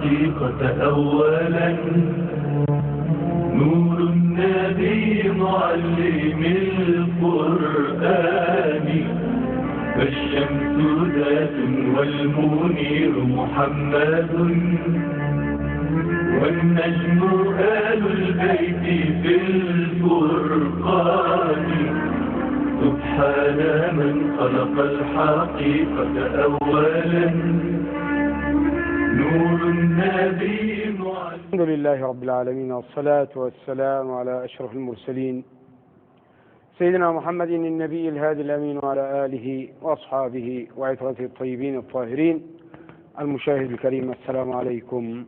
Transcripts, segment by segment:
الحقيقة أولا، نور النبي معلم القرآن، فالشمس ذات والمنير محمد، والنجم آل البيت في الفرقان. سبحان من خلق الحقيقة أولا، نور النبي معلم. الحمد لله رب العالمين، والصلاة والسلام على أشرف المرسلين سيدنا محمد النبي الهادي الأمين، وعلى آله وأصحابه وعترته الطيبين الطاهرين. المشاهد الكريم، السلام عليكم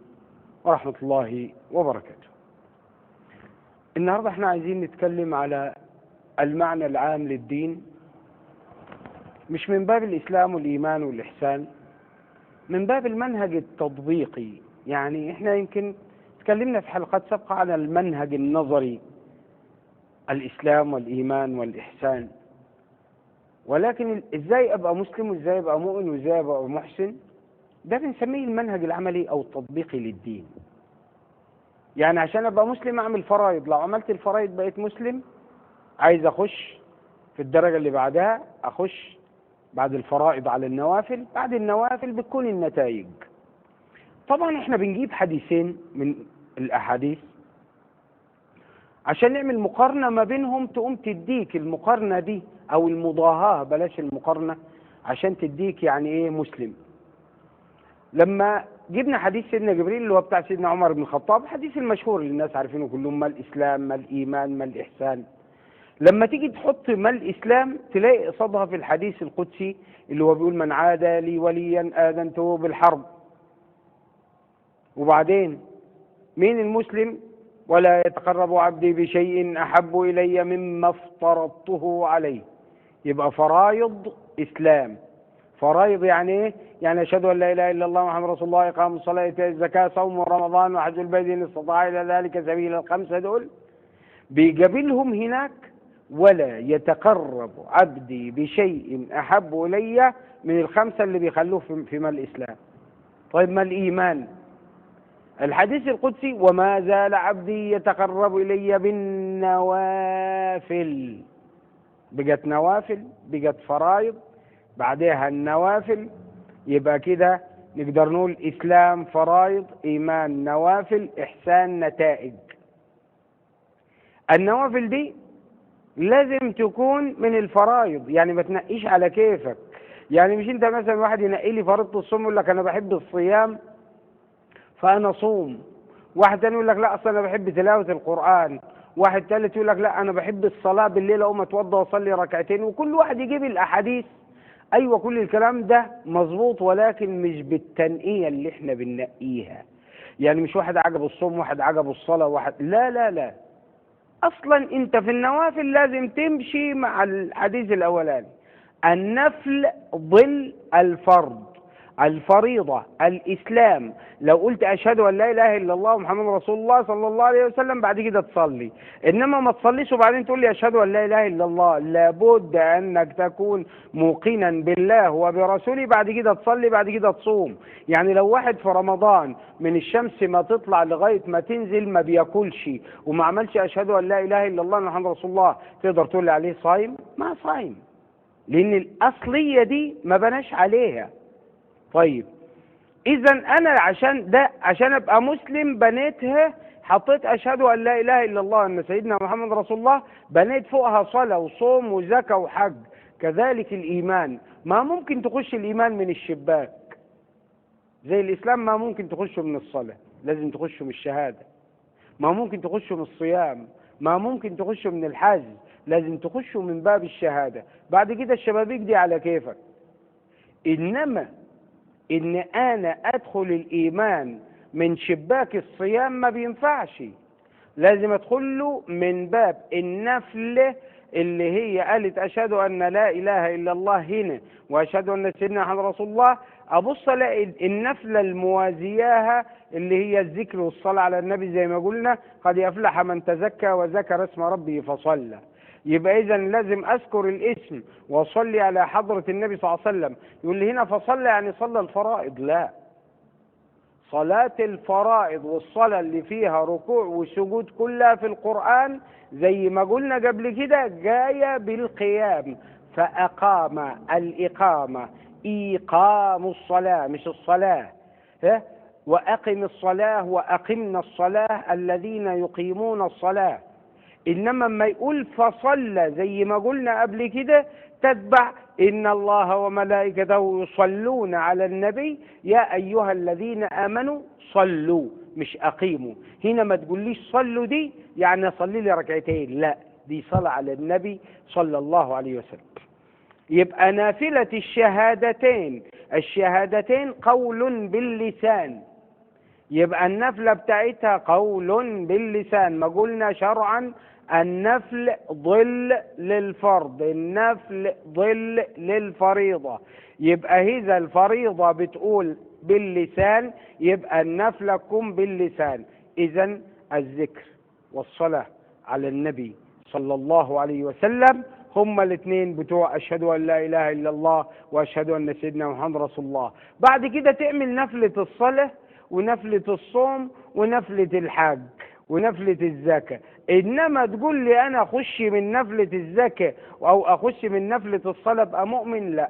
ورحمة الله وبركاته. النهاردة احنا عايزين نتكلم على المعنى العام للدين، مش من باب الإسلام والإيمان والإحسان، من باب المنهج التطبيقي. يعني احنا يمكن تكلمنا في حلقات سابقة على المنهج النظري، الإسلام والإيمان والإحسان، ولكن ازاي ابقى مسلم وازاي ابقى مؤمن وازاي ابقى محسن، ده بنسميه المنهج العملي او التطبيقي للدين. يعني عشان ابقى مسلم اعمل فرائض، لو عملت الفرائض بقيت مسلم. عايز اخش في الدرجة اللي بعدها، اخش بعد الفرائض على النوافل، بعد النوافل بتكون النتائج. طبعا احنا بنجيب حديثين من الاحاديث عشان نعمل مقارنة ما بينهم، تقوم تديك المقارنة دي او المضاهاة، بلاش المقارنة، عشان تديك يعني ايه مسلم. لما جبنا حديث سيدنا جبريل اللي هو بتاع سيدنا عمر بن الخطاب، حديث المشهور اللي الناس عارفينه كلهم، ما الاسلام ما الايمان ما الاحسان. لما تيجي تحط ما الاسلام تلاقي قصادها في الحديث القدسي اللي هو بيقول: من عادى لي وليا آذنته بالحرب. وبعدين مين المسلم؟ ولا يتقرب عبدي بشيء أحب إلي مما افترضته عليه. يبقى فرايض إسلام. فرايض يعني إيه؟ يعني أشهد أن لا إله إلا الله محمد رسول الله، إقام الصلاة، إيتاء الزكاة، صوم رمضان، وحج البيت إن استطاع إلى ذلك سبيلا. الخمسة دول بيقابلهم هناك: ولا يتقرب عبدي بشيء أحب إلي من الخمسة اللي بيخلوه في ما الإسلام. طيب ما الإيمان؟ الحديث القدسي: وما زال عبدي يتقرب إلي بالنوافل. بقت نوافل، بقت فرايض، بعدها النوافل. يبقى كده نقدر نقول إسلام فرايض، إيمان نوافل، إحسان نتائج. النوافل دي لازم تكون من الفرايض، يعني ما تنقيش على كيفك. يعني مش انت مثلا واحد ينقي لي فريضة الصوم يقول لك انا بحب الصيام فانا صوم، واحد تاني يقول لك لا اصل انا بحب تلاوة القرآن، واحد ثالث يقول لك لا انا بحب الصلاة بالليل اقوم اتوضى واصلي ركعتين، وكل واحد يجيب الاحاديث. ايوه كل الكلام ده مظبوط، ولكن مش بالتنقية اللي احنا بننقيها. يعني مش واحد عجبه الصوم واحد عجبه الصلاة واحد، لا لا لا. اصلا انت في النوافل لازم تمشي مع الحديث الاولاني: النفل ظل الفرض. الفريضة الإسلام لو قلت أشهد أن لا إله إلا الله محمد رسول الله صلى الله عليه وسلم بعد كده تصلي، إنما ما تصليش وبعدين تقول لي أشهد أن لا إله إلا الله. لابد أنك تكون موقنا بالله وبرسوله، بعد كده تصلي، بعد كده تصوم. يعني لو واحد في رمضان من الشمس ما تطلع لغاية ما تنزل ما بياكلش وما عملش أشهد أن لا إله إلا الله محمد رسول الله، تقدر تقول لي عليه صايم؟ ما صايم، لأن الأصلية دي ما بناش عليها. طيب اذا انا عشان ابقى مسلم بنيتها، حطيت اشهد ان لا اله الا الله ان سيدنا محمد رسول الله، بنيت فوقها صلاة وصوم وزكاة وحج. كذلك الايمان، ما ممكن تخش الايمان من الشباك زي الاسلام، ما ممكن تخشه من الصلاة، لازم تخشه من الشهادة. ما ممكن تخشه من الصيام، ما ممكن تخشه من الحج، لازم تخشه من باب الشهادة. بعد كده الشبابيك دي على كيفك. انما ان انا ادخل الايمان من شباك الصيام ما بينفعش، لازم ادخل له من باب النفل اللي هي قالت اشهد ان لا اله الا الله هنا واشهد ان سيدنا محمد رسول الله. ابص الاقي النفله الموازياها اللي هي الذكر والصلاه على النبي، زي ما قلنا: قد يفلح من تزكى وذكر اسم ربه فصلى. يبقى إذا لازم أذكر الاسم وأصلي على حضرة النبي صلى الله عليه وسلم. يقول لي هنا فصلى يعني صلى الفرائض؟ لا، صلاة الفرائض والصلاة اللي فيها ركوع وسجود كلها في القرآن زي ما قلنا قبل كده جاية بالقيام، فأقام الإقامة، إيقام الصلاة مش الصلاة، وأقم الصلاة وأقمنا الصلاة الذين يقيمون الصلاة. إنما ما يقول فصلى زي ما قلنا قبل كده تتبع إن الله وملائكته يصلون على النبي يا أيها الذين آمنوا صلوا مش أقيموا. هنا ما تقوليش صلوا دي يعني صلي لي ركعتين، لا، دي صلاة على النبي صلى الله عليه وسلم. يبقى نافلة الشهادتين قول باللسان، يبقى النفلة بتاعتها قول باللسان. ما قلنا شرعا النفل ظل للفرض، النفل ظل للفريضة. يبقى إذا الفريضة بتقول باللسان يبقى النفل تكون باللسان. إذن الذكر والصلاة على النبي صلى الله عليه وسلم هما الاثنين بتوع أشهد أن لا إله إلا الله وأشهد أن سيدنا محمد رسول الله. بعد كده تعمل نفلة الصلاة ونفلة الصوم ونفلة الحج ونفلة الزكاة. إنما تقول لي أنا أخش من نفلة الزكاة أو أخش من نفلة الصلاة أبقى مؤمن، لا،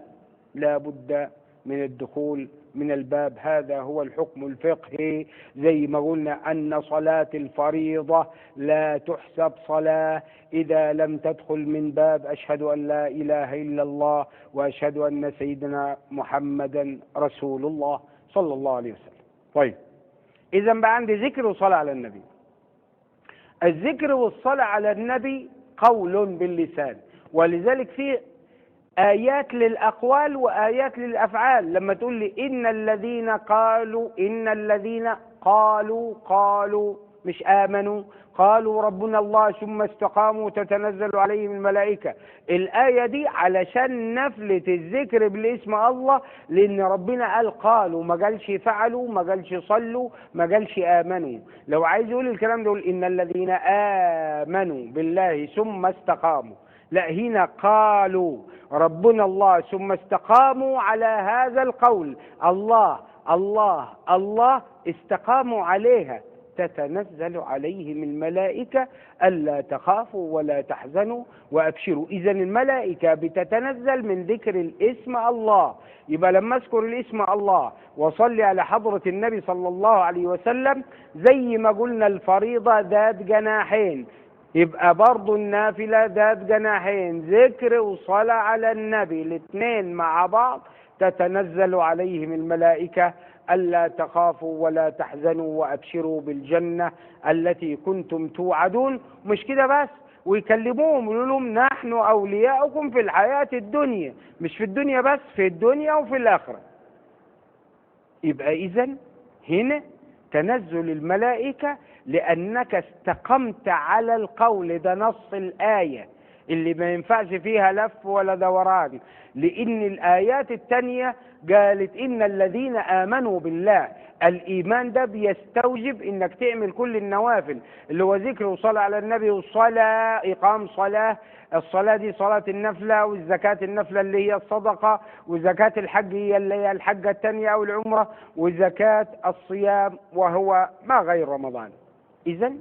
لابد من الدخول من الباب. هذا هو الحكم الفقهي. زي ما قلنا أن صلاة الفريضة لا تحسب صلاة إذا لم تدخل من باب أشهد أن لا إله إلا الله وأشهد أن سيدنا محمدا رسول الله صلى الله عليه وسلم. طيب، إذا بقى عندي ذكر وصلاة على النبي. الذكر والصلاة على النبي قول باللسان، ولذلك في آيات للأقوال وآيات للأفعال. لما تقول لي إن الذين قالوا مش آمنوا، قالوا ربنا الله ثم استقاموا تتنزل عليهم الملائكة. الآية دي علشان نفلة الذكر بالاسم الله، لأن ربنا قال قالوا، ما قالش فعلوا، ما قالش صلوا، ما قالش آمنوا. لو عايز يقول الكلام ده يقول إن الذين آمنوا بالله ثم استقاموا، لا، هنا قالوا ربنا الله ثم استقاموا على هذا القول، الله الله الله، استقاموا عليها تتنزل عليهم الملائكة ألا تخافوا ولا تحزنوا وأبشروا. إذن الملائكة بتتنزل من ذكر الاسم الله. يبقى لما أذكر الاسم الله وصلي على حضرة النبي صلى الله عليه وسلم زي ما قلنا الفريضة ذات جناحين، يبقى برضو النافلة ذات جناحين، ذكر وصلاة على النبي الاثنين مع بعض تتنزل عليهم الملائكة ألا تخافوا ولا تحزنوا وأبشروا بالجنة التي كنتم توعدون. مش كده بس، ويكلموهم يقولوا لهم نحن أولياؤكم في الحياة الدنيا، مش في الدنيا بس، في الدنيا وفي الآخرة. يبقى إذن هنا تنزل الملائكة لأنك استقمت على القول، ده نص الآية اللي ما ينفعش فيها لف ولا دوران. لأن الآيات التانية قالت إن الذين آمنوا بالله، الإيمان ده بيستوجب إنك تعمل كل النوافل اللي هو ذكر وصلاة على النبي والصلاة، إقام صلاة. الصلاة دي صلاة النفلة، والزكاة النفلة اللي هي الصدقة، وزكاة الحج هي اللي هي الحجة التانية أو العمرة، وزكاة الصيام وهو ما غير رمضان. إذن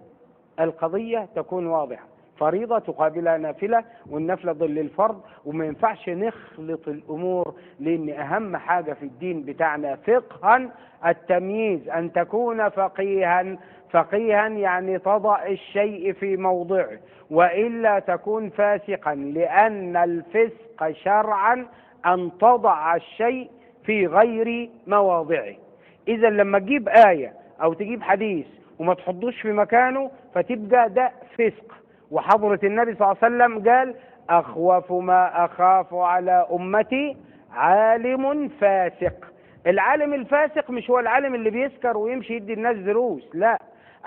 القضية تكون واضحة، فريضة تقابلها نافلة، والنفلة ضل الفرض، وما ينفعش نخلط الأمور، لأن أهم حاجة في الدين بتاعنا فقها التمييز، أن تكون فقيها. فقيها يعني تضع الشيء في موضعه، وإلا تكون فاسقا، لأن الفسق شرعا أن تضع الشيء في غير مواضعه. إذا لما تجيب آية أو تجيب حديث وما تحطوش في مكانه فتبقى ده فسق. وحضرة النبي صلى الله عليه وسلم قال أخوف ما أخاف على أمتي عالم فاسق. العالم الفاسق مش هو العالم اللي بيسكر ويمشي يدي الناس دروس، لا،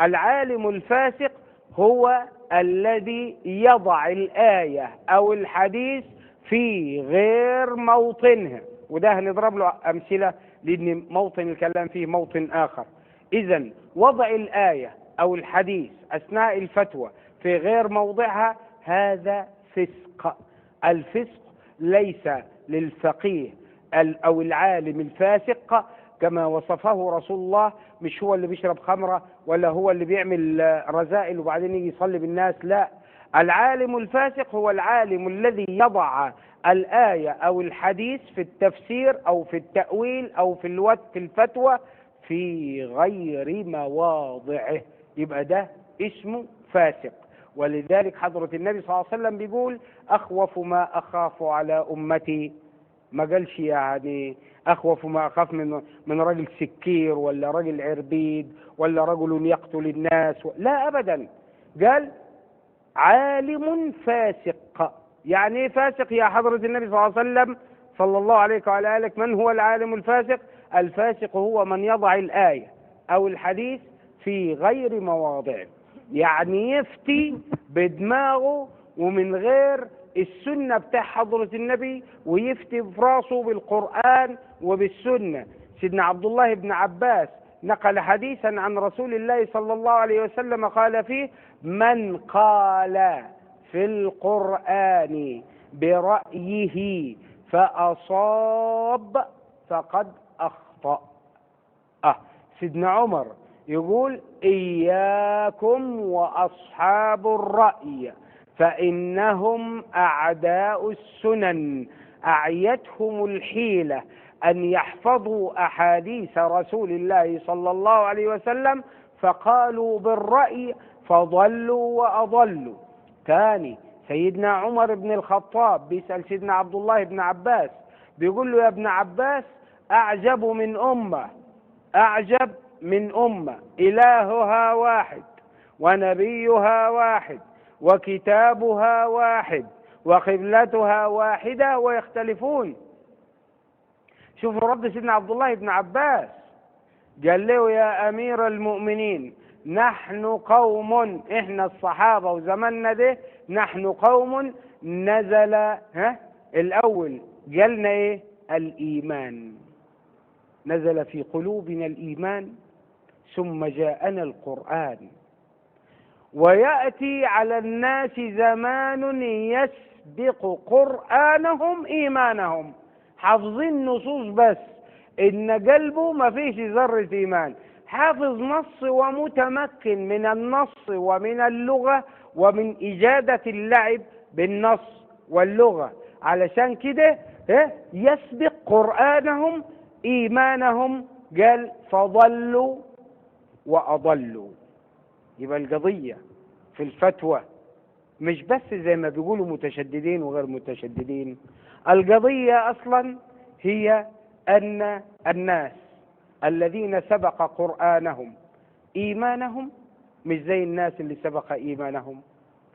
العالم الفاسق هو الذي يضع الآية أو الحديث في غير موطنها. وده هنضرب له أمثلة لأن موطن الكلام فيه موطن آخر. إذن وضع الآية أو الحديث أثناء الفتوى في غير موضعها هذا فسق. الفسق ليس للفقيه أو العالم الفاسق كما وصفه رسول الله، مش هو اللي بيشرب خمرة ولا هو اللي بيعمل رذائل وبعدين يجي يصلي بالناس، لا. العالم الفاسق هو العالم الذي يضع الآية أو الحديث في التفسير أو في التأويل أو في الفتوى في غير مواضعه، يبقى ده اسمه فاسق. ولذلك حضرة النبي صلى الله عليه وسلم بيقول أخوف ما أخاف على أمتي، ما قالش يعني أخوف ما أخاف من رجل سكير ولا رجل عربيد ولا رجل يقتل الناس، لا أبدا، قال عالم فاسق. يعني ايه فاسق يا حضرة النبي صلى الله عليه وسلم صلى الله عليه وعلى آله؟ من هو العالم الفاسق؟ الفاسق هو من يضع الآية أو الحديث في غير مواضعه، يعني يفتي بدماغه ومن غير السنة بتاع حضرة النبي، ويفتي براسه بالقرآن وبالسنة. سيدنا عبد الله بن عباس نقل حديثا عن رسول الله صلى الله عليه وسلم قال فيه: من قال في القرآن برأيه فأصاب فقد أخطأ. سيدنا عمر يقول: إياكم وأصحاب الرأي فإنهم أعداء السنن، أعيتهم الحيلة أن يحفظوا أحاديث رسول الله صلى الله عليه وسلم فقالوا بالرأي فضلوا وأضلوا. ثاني، سيدنا عمر بن الخطاب بيسأل سيدنا عبد الله بن عباس، بيقول له: يا ابن عباس، أعجب من أمة إلهها واحد ونبيها واحد وكتابها واحد وقبلتها واحدة ويختلفون. شوفوا رد سيدنا عبد الله بن عباس، قال له: يا أمير المؤمنين، نحن قوم، إحنا الصحابة وزماننا ده، نحن قوم نزل الأول قالنا إيه؟ الإيمان، نزل في قلوبنا الإيمان، ثم جاءنا القرآن، ويأتي على الناس زمان يسبق قرآنهم إيمانهم، حافظين نصوص بس إن قلبه ما فيش ذرة إيمان، حافظ نص ومتمكن من النص ومن اللغة ومن إجادة اللعب بالنص واللغة، علشان كده يسبق قرآنهم إيمانهم، قال فضلوا وأضلوا. يبقى القضية في الفتوى مش بس زي ما بيقولوا متشددين وغير متشددين، القضية أصلا هي أن الناس الذين سبق قرآنهم إيمانهم مش زي الناس اللي سبق إيمانهم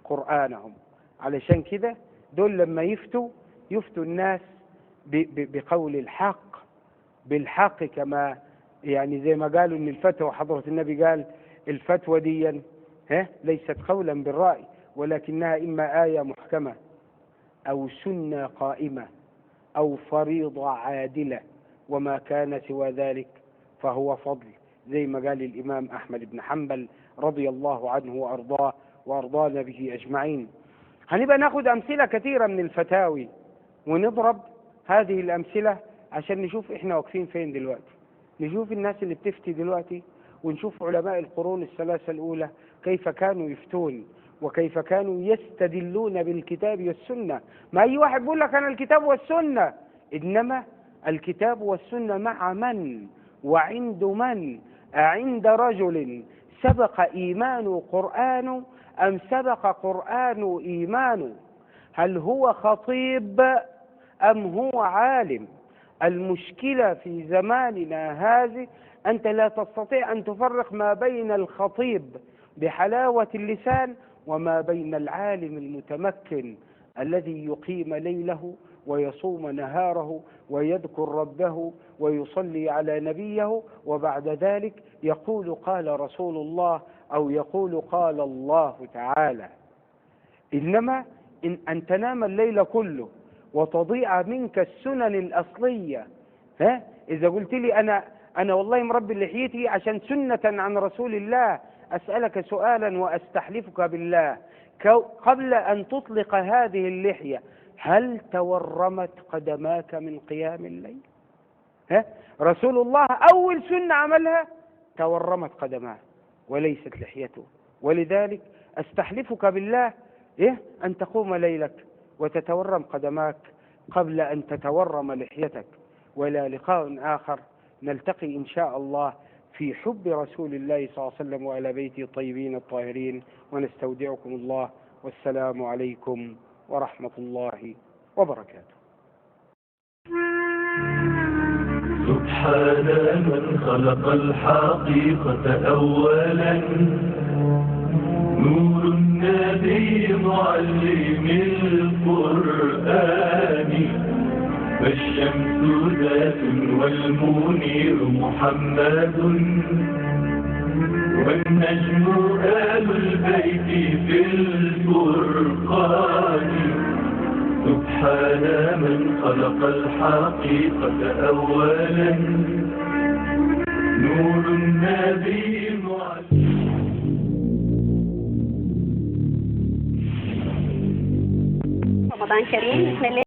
قرآنهم. علشان كده دول لما يفتوا الناس بقول الحق بالحق، كما يعني زي ما قالوا ان الفتوى، حضرة النبي قال الفتوى دي ليست قولا بالرأي، ولكنها إما آية محكمة أو سنة قائمة أو فريضة عادلة، وما كان سوى ذلك فهو فضل، زي ما قال الإمام أحمد بن حنبل رضي الله عنه وأرضاه وأرضانا به أجمعين. هنبقى ناخد أمثلة كثيرة من الفتاوي ونضرب هذه الأمثلة عشان نشوف إحنا واقفين فين دلوقتي، نشوف الناس اللي بتفتي دلوقتي، ونشوف علماء القرون الثلاثة الأولى كيف كانوا يفتون وكيف كانوا يستدلون بالكتاب والسنة. ما أي واحد بيقول لك أنا الكتاب والسنة، إنما الكتاب والسنة مع من وعند من؟ عند رجل سبق إيمان قرآن أم سبق قرآن إيمان؟ هل هو خطيب أم هو عالم؟ المشكلة في زماننا هذه أنت لا تستطيع أن تفرق ما بين الخطيب بحلاوة اللسان وما بين العالم المتمكن الذي يقيم ليله ويصوم نهاره ويذكر ربه ويصلي على نبيه، وبعد ذلك يقول قال رسول الله أو يقول قال الله تعالى. إنما أن تنام الليل كله وتضيع منك السنن الأصلية. إذا قلت لي أنا والله مربي لحيتي عشان سنة عن رسول الله، أسألك سؤالا وأستحلفك بالله، قبل أن تطلق هذه اللحية هل تورمت قدماك من قيام الليل؟ رسول الله أول سنة عملها تورمت قدماه وليست لحيته. ولذلك أستحلفك بالله أن تقوم ليلك وتتورم قدماك قبل أن تتورم لحيتك. ولا لقاء آخر نلتقي إن شاء الله في حب رسول الله صلى الله عليه وسلم وعلى بيته الطيبين الطاهرين، ونستودعكم الله، والسلام عليكم ورحمة الله وبركاته. سبحان من خلق الحقيقة أولا، نور النبي معلم القرآن، فالشمس ذات والمنير محمد، والنجم آل البيت في الفرقان. سبحان من خلق الحقيقة أولا، نور النبي معلم. رمضان كريم. بسم الله